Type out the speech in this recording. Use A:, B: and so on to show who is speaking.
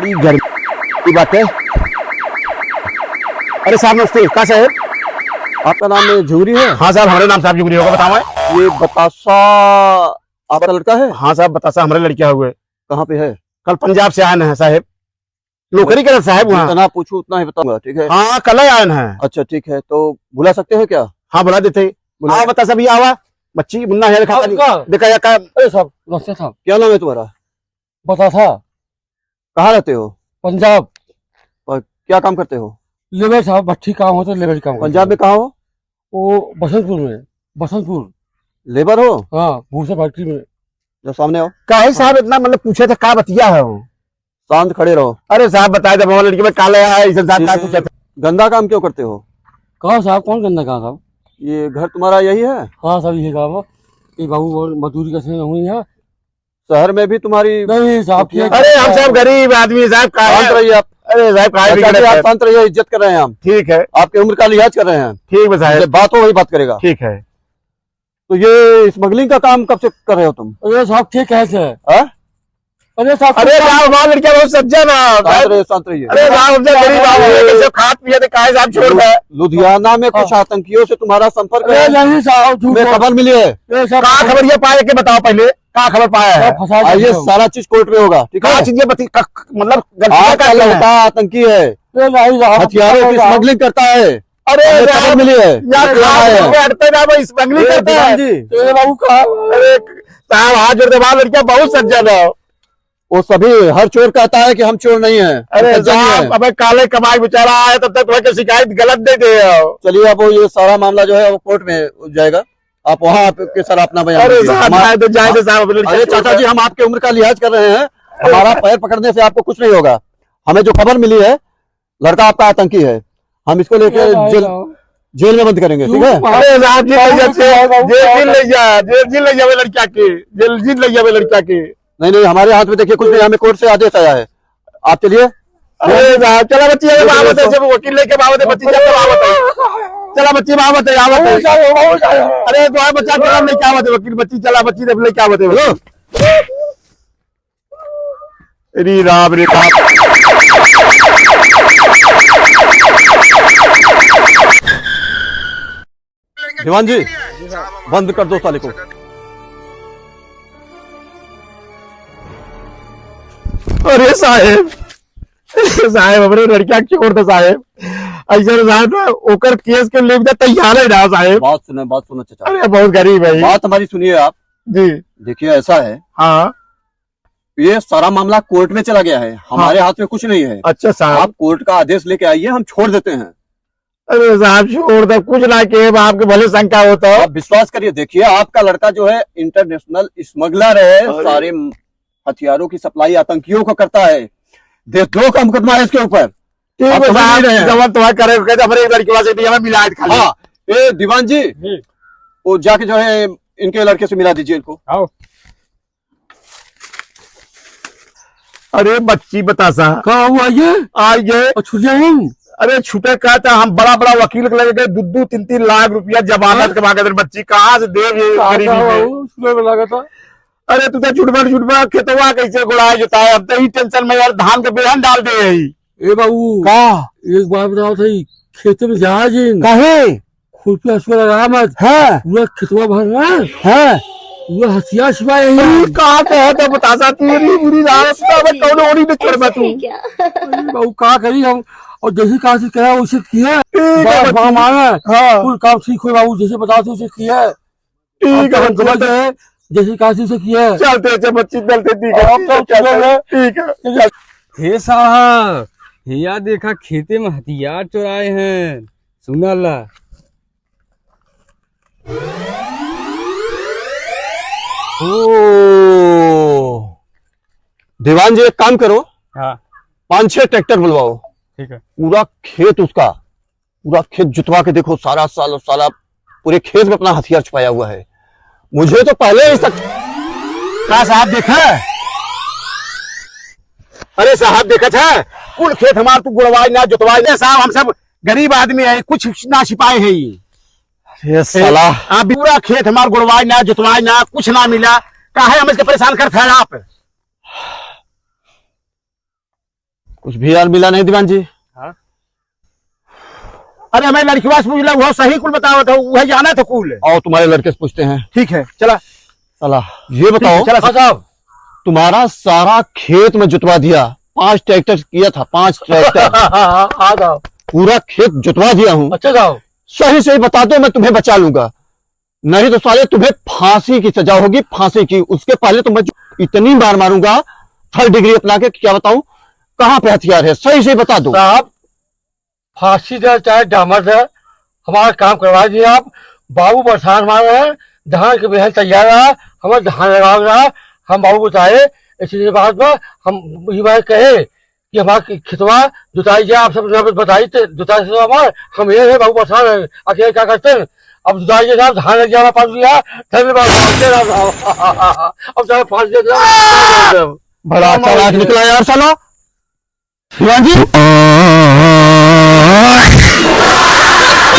A: बड़ी गर्मी की बात है। अरे साहब नमस्ते। कहाँ साहब?
B: आपका नाम झुगरी है?
A: हाँ साहब, हमारे नाम साहब झुगरी होगा। बताओ।
B: ये बतासा आपका लड़का है?
A: हाँ साहब, बतासा हमारे लड़कियां हुए।
B: कहाँ पे है?
A: कल पंजाब से आए हैं साहब, नौकरी कर साहब वहाँ।
B: जितना पूछूं उतना ही बताऊंगा, ठीक है?
A: हाँ कल ही आए हैं।
B: अच्छा ठीक है, तो बुला सकते हैं क्या?
A: हाँ बुला देते। हाँ बतासा भी आवा, बच्ची मुन्ना है देखा या का।
C: अरे साहब नमस्ते साहब।
B: क्या नाम है तुम्हारा?
C: बतासा।
B: कहाँ रहते हो?
C: पंजाब।
B: और क्या काम करते हो?
C: लेबर साहब, भट्टी काम होता है, लेबर काम।
B: पंजाब में कहाँ हो?
C: वो बसंतपुर में। बसंतपुर
B: लेबर हो?
C: हाँ, भूसा फैक्ट्री में।
B: जो सामने हो।
A: काहे साहब इतना मतलब पूछे थे, का बतिया है वो?
B: शांत खड़े रहो।
A: अरे साहब बताए थे लड़की में काले आया पूछा था।
B: गंदा काम क्यों करते हो?
C: कहाँ साहब? कौन गंदा कहाँ साहब?
B: ये घर तुम्हारा यही है?
C: हाँ साहब ये काम है। ये बाबू और मजदूरी का समय हुई है।
B: शहर में भी तुम्हारी?
C: नहीं साहब।
A: अरे हम सब गरीब आदमी साहब,
B: शांत रहिए आप।
A: अरे साहब
B: आप शांत रहिए, इज्जत कर रहे हैं हम।
A: ठीक है,
B: आपकी उम्र का लिहाज कर रहे हैं।
A: ठीक है साहब,
B: बात हो वही बात करेगा।
A: ठीक है।
B: तो ये स्मगलिंग का काम कब से कर रहे हो तुम?
C: अरे साहब ठीक है से। अरे साहब,
A: अरे साहब हमारा लड़कियां बहुत सज्जन है।
B: शांत रहिए।
A: अरे साहब हमसे गरीब आदमी खाद पिए थे, काहे साहब छोड़ गए?
B: लुधियाना में कुछ आतंकियों से तुम्हारा संपर्क है?
C: नहीं साहब,
B: तुम्हें खबर मिली है?
A: कहाँ खबर ये पाए के बताओ पहले, कहाँ खबर पाया है?
B: ये सारा चीज कोर्ट में होगा, ठीक है?
A: चीजें मतलब
B: आपका लड़का आतंकी है, हथियारों की स्मगलिंग करता है।
A: अरे
B: खबर मिली है?
A: स्मगलिंग करते हैं
B: जी।
C: बाबू कहा?
A: अरे साहब हाथ जोड़ दे, वहाँ लड़कियां बहुत सज्जन है।
B: वो सभी, हर चोर कहता है कि हम चोर नहीं हैं।
A: अरे साहब अबे काले कमाई बेचारा आया तब तक तुम्हें शिकायत गलत दे दे।
B: चलिए अब वो ये सारा मामला जो है वो कोर्ट में जाएगा, आप वहाँ आपके सर अपना बयान
A: अरे
B: दीजिए।
A: जाए साहब।
B: अरे चाचा जी, हम आपके उम्र का लिहाज कर रहे हैं, हमारा पैर पकड़ने से आपको कुछ नहीं होगा। हमें जो खबर मिली है, लड़का आपका आतंकी है, हम इसको लेके जेल में बंद करेंगे, ठीक है?
A: अरे साहब जेल ले जावे लड़किया के, जेल ले जावे लड़किया के।
B: नहीं हमारे हाथ में देखिए कुछ नहीं, हमें कोर्ट से आदेश आया है। आप चलिए।
A: अरे साहब चला बच्ची बाबत है, जब वकील लेके बाबत है, बच्ची चल बाबत है, चला बच्ची बाबत है, आवत है। अरे तो बच्चा चला नहीं, क्या बात है वकील? बच्ची चला, बच्ची ने क्या बात है? अरे राम रे बाप।
B: दीवान जी बंद कर दो साले को।
A: अरे साहेब हमारे लड़कियां छोड़ दे साहेब, ऐसा साहब ओकर केस के लिए तैयार है ना साहेब।
B: बात सुनो चाचा।
A: अरे बहुत गरीब है।
B: बात हमारी सुनिए आप
A: जी।
B: देखिए ऐसा है,
A: हाँ
B: ये सारा मामला कोर्ट में चला गया है, हमारे हाथ में कुछ नहीं है।
A: अच्छा साहब,
B: आप कोर्ट का आदेश लेके आइए, हम छोड़ देते हैं।
A: अरे साहब छोड़ दो, कुछ ना के आपके भले शंका होता है।
B: आप विश्वास करिए, देखिए आपका लड़का जो है इंटरनेशनल स्मगलर है, सारे हथियारों की सप्लाई आतंकियों को करता है। देशद्रोह का मुकदमा है इसके ऊपर।
A: ठीक है साहब, तुम्हारे करे हमारे लड़की से हमें मिला खा।
B: हाँ ये दीवान जी वो जाके जो है इनके लड़के से मिला दीजिए इनको।
C: आओ।
A: अरे बच्ची बतासा
C: कहाँ हुआ ये?
A: आइए। अरे छुटे का था, हम बड़ा बड़ा वकील लगे गए, 2-3 लाख रुपया जमानत कमा के बच्ची कहाँ से दे
C: लगा था।
A: अरे तू तो छुटबा खेतवा कैसे गुड़ाए जोताए, अब तो ही टेंशन में यार धान के बेहन डाल दे।
C: ए बाबू
A: का
C: एक बात बताओ सही, खेत में जा जी
A: काहे
C: खुरपी हंसुआ लगा मत।
A: है
C: पूरा खेतवा भर रहा
A: है
C: पूरा हथियार छिपाए
A: कहा कहता बतासा तेरी बुरी रास्ता में कौन ओरी न छोड़बा तू।
C: बाबू का करी हम, और जैसे कहा से कहा उसे किया मांगा।
A: हाँ
C: कुल काम ठीक हुए बाबू, जैसे बताओ तो उसे किया।
A: ठीक है
C: समझ गए, जैसे कहा से उसे किया।
A: चलते बच्ची चलते, ठीक है।
D: हे साहब हिया देखा खेते में हथियार चुराए हैं, सुना ला।
B: दीवान जी एक काम करो,
D: हाँ
B: 5-6 ट्रैक्टर बुलवाओ,
D: ठीक है।
B: पूरा खेत जुतवा के देखो, साला पूरे खेत में अपना हथियार छुपाया हुआ है। मुझे तो पहले ही
A: का साहब देखा? अरे साहब देखा था कुल खेत हमार तू गुड़वाई ना जुतवाई ना साहब, हम सब गरीब आदमी है, कुछ ना छिपाए है।
B: ये साला
A: आप पूरा खेत हमार गुड़वाई ना जुतवाई ना, कुछ ना मिला, काहे हम इसके परेशान करते हैं आप?
B: कुछ भी यार मिला नहीं दीवान जी।
A: अरे हमें लड़कियों से पूछ वो सही कुल बताओ था, वही जाना था कुल।
B: और तुम्हारे लड़के से पूछते हैं।
A: ठीक है चला।
B: चला ये बताओ,
A: चला साहब।
B: तुम्हारा सारा खेत में जुतवा दिया, 5 ट्रैक्टर किया था, 5 ट्रैक्टर
A: आ जाओ।
B: पूरा खेत जुतवा दिया हूँ।
A: अच्छा जाओ।
B: सही सही बता दो, मैं तुम्हें बचा लूंगा, नहीं तो साले तुम्हें फांसी की सजा होगी, फांसी की। उसके पहले तो मैं इतनी बार मारूंगा 3rd डिग्री अपना के, क्या बताऊं कहाँ पे हथियार है, सही सही बता दो।
C: साहब फांसी दे चाहे डामर दे, हमारा काम करवा दिए आप। बाबू बरसात मार रहे हैं, धान के बेहद तैयार रहा, हमारे धान लगा रहा, हम बाबू बताए। इसी बात में हम ये बात कहे कि हमारा खितवा जुताई जाए, आप सब बताई जुताई से हमारे हम ये है बाबू बरसात है, अकेले क्या करते हैं। अब जुताई के साथ धान लग जाना पास दिया, अब चाहे फांसी दे
B: बड़ा चालाक निकला यार साला। शिवाजी